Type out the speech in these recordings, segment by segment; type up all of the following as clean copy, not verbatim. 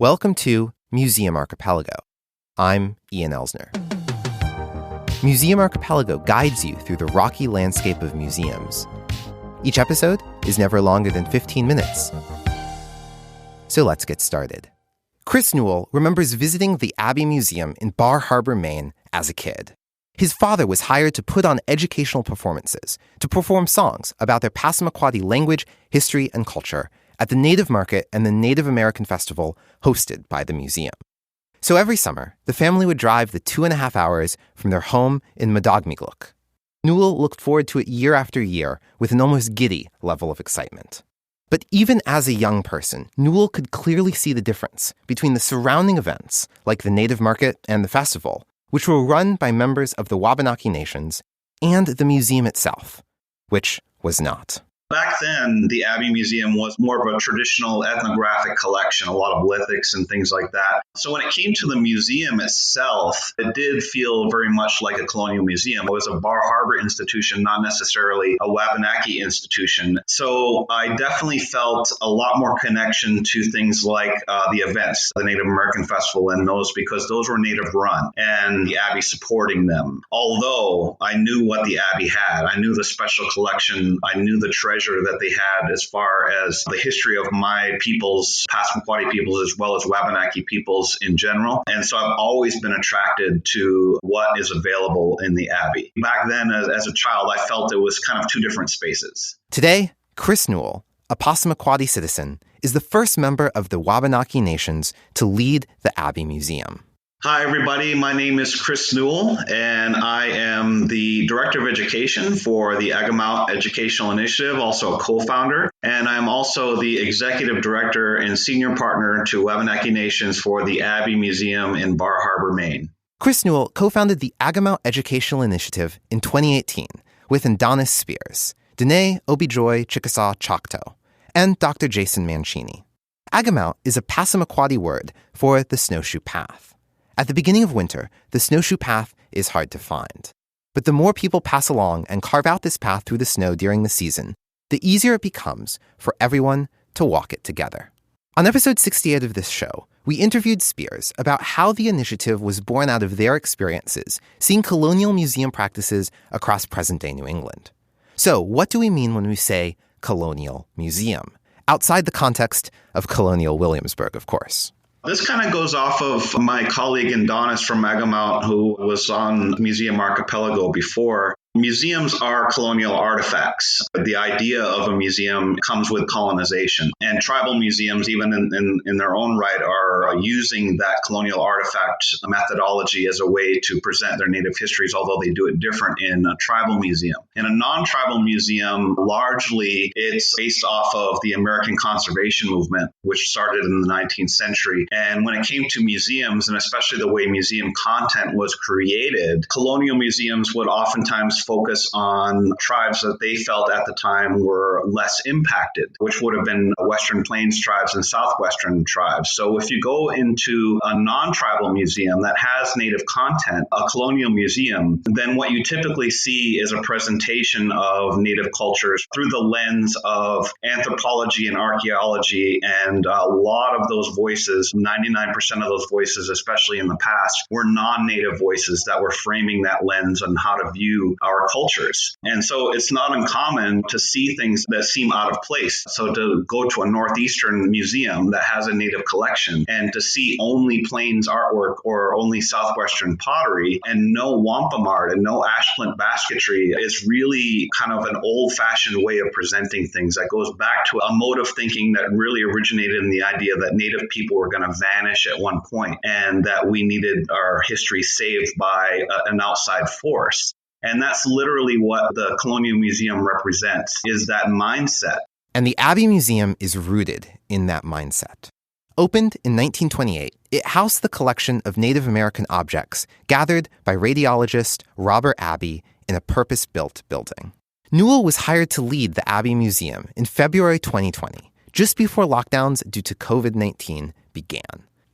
Welcome to Museum Archipelago. I'm Ian Elsner. Museum Archipelago guides you through the rocky landscape of museums. Each episode is never longer than 15 minutes. So let's get started. Chris Newell remembers visiting the Abbe Museum in Bar Harbor, Maine as a kid. His father was hired to put on educational performances, to perform songs about their Passamaquoddy language, history, and culture at the Native Market and the Native American Festival hosted by the museum. So every summer, the family would drive the 2.5 hours from their home in Madagmigluk. Newell looked forward to it year after year with an almost giddy level of excitement. But even as a young person, Newell could clearly see the difference between the surrounding events, like the Native Market and the festival, which were run by members of the Wabanaki Nations, and the museum itself, which was not. Back then, the Abbe Museum was more of a traditional ethnographic collection, a lot of lithics and things like that. So when it came to the museum itself, it did feel very much like a colonial museum. It was a Bar Harbor institution, not necessarily a Wabanaki institution. So I definitely felt a lot more connection to things like the events, the Native American Festival and those, because those were Native run and the Abbe supporting them. Although I knew what the Abbe had, I knew the special collection, I knew the treasure that they had as far as the history of my peoples, Passamaquoddy peoples, as well as Wabanaki peoples in general. And so I've always been attracted to what is available in the Abbe. Back then, as a child, I felt it was kind of two different spaces. Today, Chris Newell, a Passamaquoddy citizen, is the first member of the Wabanaki Nations to lead the Abbe Museum. Hi, everybody. My name is Chris Newell, and I am the Director of Education for the Akomawt Educational Initiative, also a co-founder. And I'm also the Executive Director and Senior Partner to Wabanaki Nations for the Abbe Museum in Bar Harbor, Maine. Chris Newell co-founded the Akomawt Educational Initiative in 2018 with endawnis Spears, Dene Obijoy Chickasaw Choctaw, and Dr. Jason Mancini. Akomawt is a Passamaquoddy word for the snowshoe path. At the beginning of winter, the snowshoe path is hard to find. But the more people pass along and carve out this path through the snow during the season, the easier it becomes for everyone to walk it together. On episode 68 of this show, we interviewed Spears about how the initiative was born out of their experiences seeing colonial museum practices across present-day New England. So, what do we mean when we say colonial museum? Outside the context of colonial Williamsburg, of course. This kind of goes off of my colleague endawnis from Akomawt, who was on Museum Archipelago before. Museums are colonial artifacts. The idea of a museum comes with colonization. And tribal museums, even in their own right, are using that colonial artifact methodology as a way to present their native histories, although they do it different in a tribal museum. In a non-tribal museum, largely it's based off of the American conservation movement, which started in the 19th century. And when it came to museums, and especially the way museum content was created, colonial museums would oftentimes focus on tribes that they felt at the time were less impacted, which would have been Western Plains tribes and Southwestern tribes. So if you go into a non-tribal museum that has native content, a colonial museum, then what you typically see is a presentation of native cultures through the lens of anthropology and archaeology. And a lot of those voices, 99% of those voices, especially in the past, were non-native voices that were framing that lens on how to view our cultures. And so it's not uncommon to see things that seem out of place. So to go to a Northeastern museum that has a native collection and to see only Plains artwork or only Southwestern pottery and no wampum art and no ashplant basketry is really kind of an old-fashioned way of presenting things that goes back to a mode of thinking that really originated in the idea that native people were going to vanish at one point and that we needed our history saved by an outside force. And that's literally what the Colonial Museum represents, is that mindset. And the Abbe Museum is rooted in that mindset. Opened in 1928, it housed the collection of Native American objects gathered by radiologist Robert Abbe in a purpose-built building. Newell was hired to lead the Abbe Museum in February 2020, just before lockdowns due to COVID-19 began.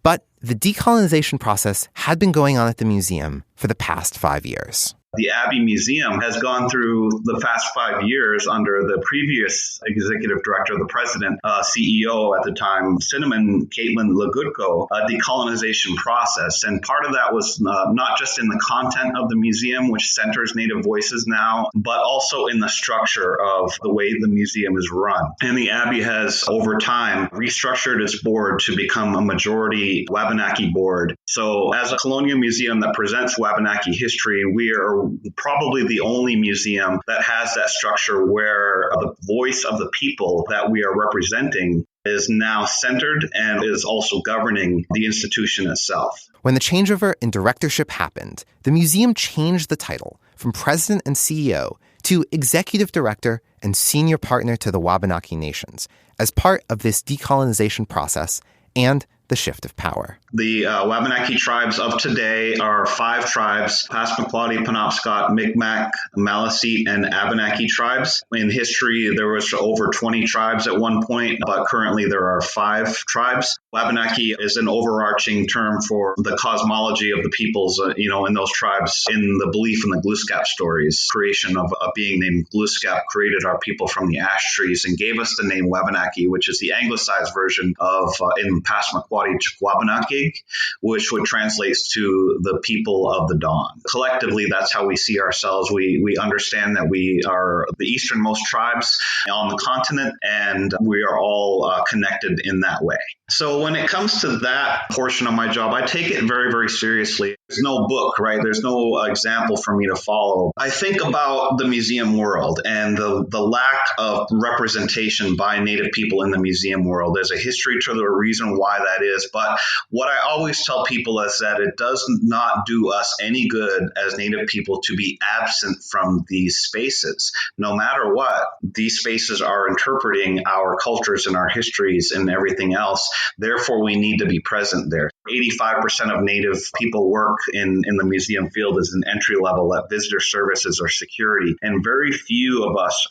But the decolonization process had been going on at the museum for the past 5 years. The Abbe Museum has gone through the past 5 years under the previous executive director, the president, CEO at the time, Cinnamon Caitlin Legutko, a decolonization process. And part of that was not just in the content of the museum, which centers Native voices now, but also in the structure of the way the museum is run. And the Abbe has, over time, restructured its board to become a majority Wabanaki board. So as a colonial museum that presents Wabanaki history, we are probably the only museum that has that structure where the voice of the people that we are representing is now centered and is also governing the institution itself. When the changeover in directorship happened, the museum changed the title from president and CEO to executive director and senior partner to the Wabanaki Nations as part of this decolonization process and the shift of power. The Wabanaki tribes of today are 5 tribes: Passamaquoddy, Penobscot, Mi'kmaq, Maliseet, and Abenaki tribes. In history, there was over 20 tribes at one point, but currently there are 5 tribes. Wabanaki is an overarching term for the cosmology of the peoples, in those tribes, in the belief in the Glooscap stories. Creation of a being named Glooscap created our people from the ash trees and gave us the name Wabanaki, which is the anglicized version of, in Passamaquoddy, Wabanaki, which would translate to the people of the dawn. Collectively, that's how we see ourselves. We understand that we are the easternmost tribes on the continent, and we are all connected in that way. So when it comes to that portion of my job, I take it very, very seriously. There's no book, right? There's no example for me to follow. I think about the museum world and the lack of representation by Native people in the museum world. There's a history to the reason why that is. But what I always tell people is that it does not do us any good as Native people to be absent from these spaces. No matter what, these spaces are interpreting our cultures and our histories and everything else. Therefore, we need to be present there. 85% of Native people work in the museum field as an entry level at visitor services or security. And very few of us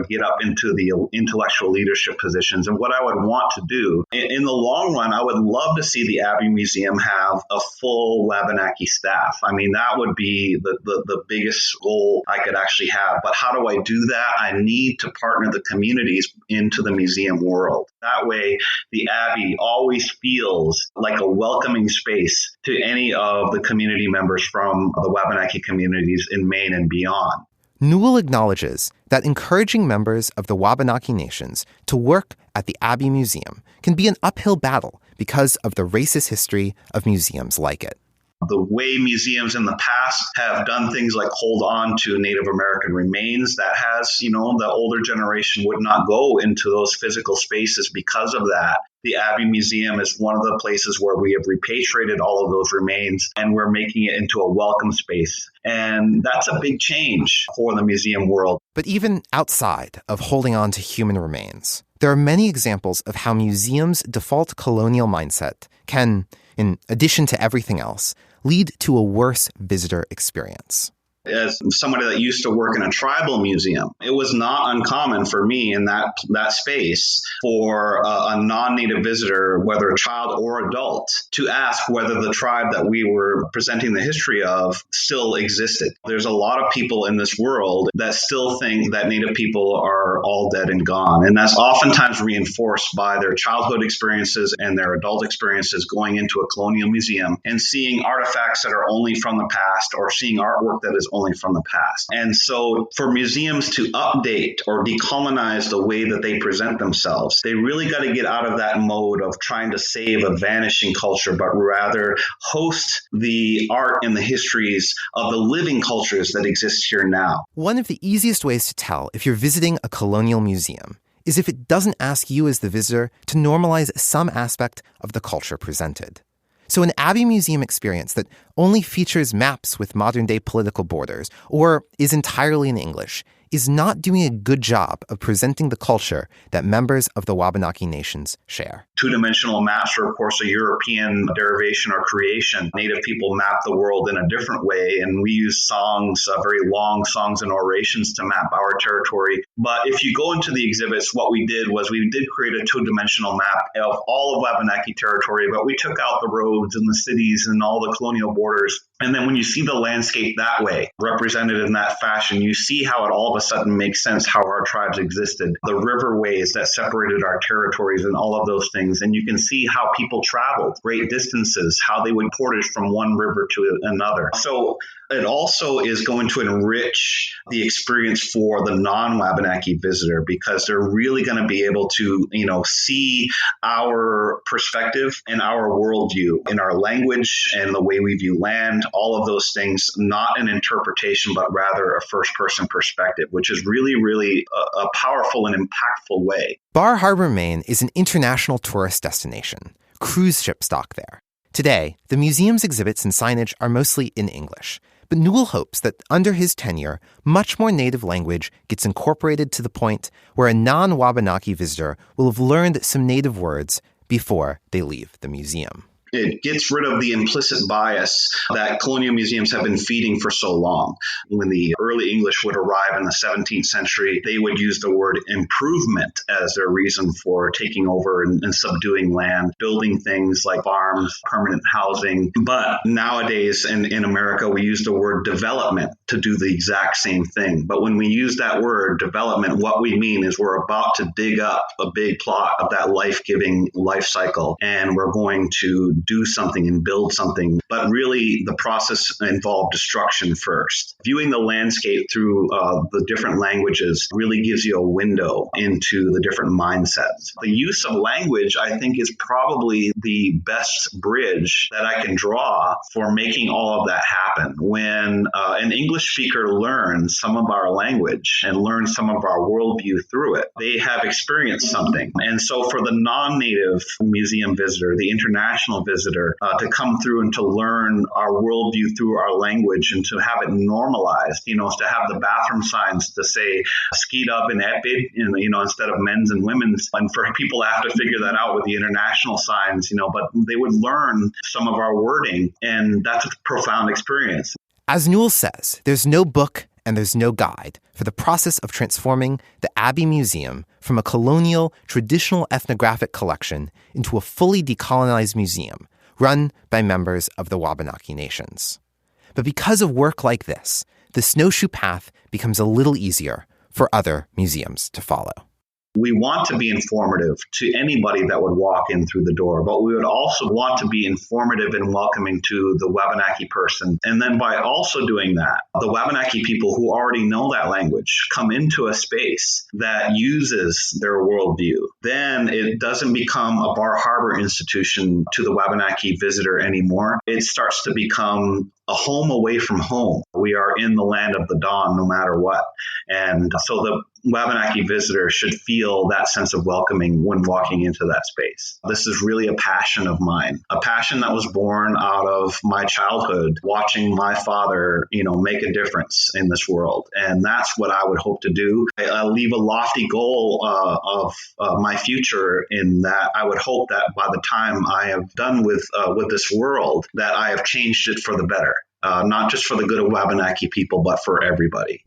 get up into the intellectual leadership positions. And what I would want to do in the long run, I would love to see the Abbe Museum have a full Wabanaki staff. I mean, that would be the biggest goal I could actually have. But how do I do that? I need to partner the communities into the museum world. That way, the Abbe always feels like a welcoming space to any of the community members from the Wabanaki communities in Maine and beyond. Newell acknowledges that encouraging members of the Wabanaki Nations to work at the Abbe Museum can be an uphill battle because of the racist history of museums like it. The way museums in the past have done things like hold on to Native American remains, that has, the older generation would not go into those physical spaces because of that. The Abbe Museum is one of the places where we have repatriated all of those remains, and we're making it into a welcome space. And that's a big change for the museum world. But even outside of holding on to human remains, there are many examples of how museums' default colonial mindset can, in addition to everything else, lead to a worse visitor experience. As somebody that used to work in a tribal museum, it was not uncommon for me in that space for a non-Native visitor, whether a child or adult, to ask whether the tribe that we were presenting the history of still existed. There's a lot of people in this world that still think that Native people are all dead and gone. And that's oftentimes reinforced by their childhood experiences and their adult experiences going into a colonial museum and seeing artifacts that are only from the past or seeing artwork that is only from the past. And so for museums to update or decolonize the way that they present themselves, they really got to get out of that mode of trying to save a vanishing culture, but rather host the art and the histories of the living cultures that exist here now. One of the easiest ways to tell if you're visiting a colonial museum is if it doesn't ask you as the visitor to normalize some aspect of the culture presented. So an Abbe Museum experience that only features maps with modern-day political borders or is entirely in English is not doing a good job of presenting the culture that members of the Wabanaki Nations share. Two-dimensional maps are, of course, a European derivation or creation. Native people map the world in a different way, and we use songs, very long songs and orations to map our territory. But if you go into the exhibits, what we did was we did create a two-dimensional map of all of Wabanaki territory, but we took out the roads and the cities and all the colonial borders. And then when you see the landscape that way, represented in that fashion, you see how it all of a sudden makes sense how our tribes existed, the riverways that separated our territories and all of those things. And you can see how people traveled great distances, how they would portage from one river to another. So it also is going to enrich the experience for the non-Wabanaki visitor, because they're really going to be able to, see our perspective and our worldview in our language and the way we view land, all of those things, not an interpretation, but rather a first-person perspective, which is really, really a powerful and impactful way. Bar Harbor, Maine is an international tourist destination. Cruise ships dock there. Today, the museum's exhibits and signage are mostly in English. But Newell hopes that under his tenure, much more native language gets incorporated to the point where a non-Wabanaki visitor will have learned some native words before they leave the museum. It gets rid of the implicit bias that colonial museums have been feeding for so long. When the early English would arrive in the 17th century, they would use the word improvement as their reason for taking over and subduing land, building things like farms, permanent housing. But nowadays in America, we use the word development to do the exact same thing. But when we use that word development, what we mean is we're about to dig up a big plot of that life-giving life cycle, and we're going to do something and build something. But really, the process involved destruction first. Viewing the landscape through the different languages really gives you a window into the different mindsets. The use of language, I think, is probably the best bridge that I can draw for making all of that happen. When an English speaker learns some of our language and learns some of our worldview through it, they have experienced something. And so for the non-native museum visitor, the international visitor, to come through and to learn our worldview through our language and to have it normalized, to have the bathroom signs to say skied up and epid, instead of men's and women's. And for people to have to figure that out with the international signs, but they would learn some of our wording, and that's a profound experience. As Newell says, there's no book and there's no guide for the process of transforming the Abbe Museum from a colonial, traditional ethnographic collection into a fully decolonized museum run by members of the Wabanaki Nations. But because of work like this, the Snowshoe path becomes a little easier for other museums to follow. We want to be informative to anybody that would walk in through the door, but we would also want to be informative and welcoming to the Wabanaki person. And then by also doing that, the Wabanaki people who already know that language come into a space that uses their worldview. Then it doesn't become a Bar Harbor institution to the Wabanaki visitor anymore. It starts to become a home away from home. We are in the land of the dawn no matter what. And so the Wabanaki visitor should feel that sense of welcoming when walking into that space. This is really a passion of mine, a passion that was born out of my childhood, watching my father, make a difference in this world. And that's what I would hope to do. I leave a lofty goal of my future in that I would hope that by the time I have done with this world, that I have changed it for the better. Not just for the good of Wabanaki people, but for everybody.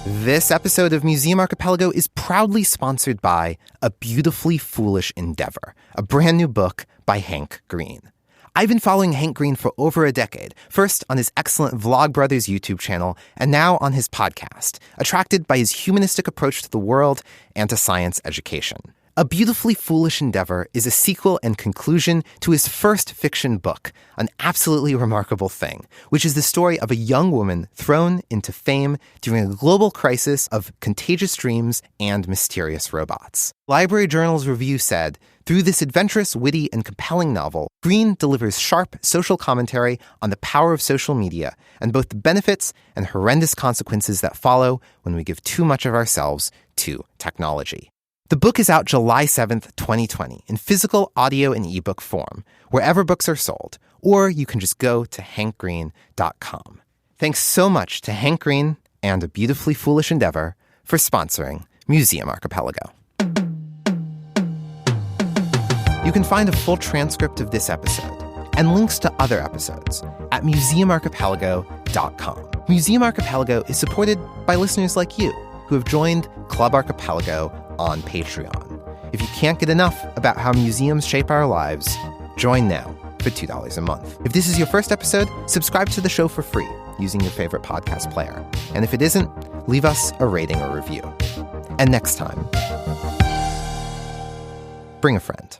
This episode of Museum Archipelago is proudly sponsored by A Beautifully Foolish Endeavor, a brand new book by Hank Green. I've been following Hank Green for over a decade, first on his excellent Vlogbrothers YouTube channel, and now on his podcast, attracted by his humanistic approach to the world and to science education. A Beautifully Foolish Endeavor is a sequel and conclusion to his first fiction book, An Absolutely Remarkable Thing, which is the story of a young woman thrown into fame during a global crisis of contagious dreams and mysterious robots. Library Journal's review said, through this adventurous, witty, and compelling novel, Green delivers sharp social commentary on the power of social media and both the benefits and horrendous consequences that follow when we give too much of ourselves to technology. The book is out July 7th, 2020, in physical, audio, and ebook form, wherever books are sold, or you can just go to hankgreen.com. Thanks so much to Hank Green and A Beautifully Foolish Endeavor for sponsoring Museum Archipelago. You can find a full transcript of this episode and links to other episodes at museumarchipelago.com. Museum Archipelago is supported by listeners like you who have joined Club Archipelago on Patreon. If you can't get enough about how museums shape our lives, join now for $2 a month. If this is your first episode, subscribe to the show for free using your favorite podcast player. And if it isn't, leave us a rating or review. And next time, bring a friend.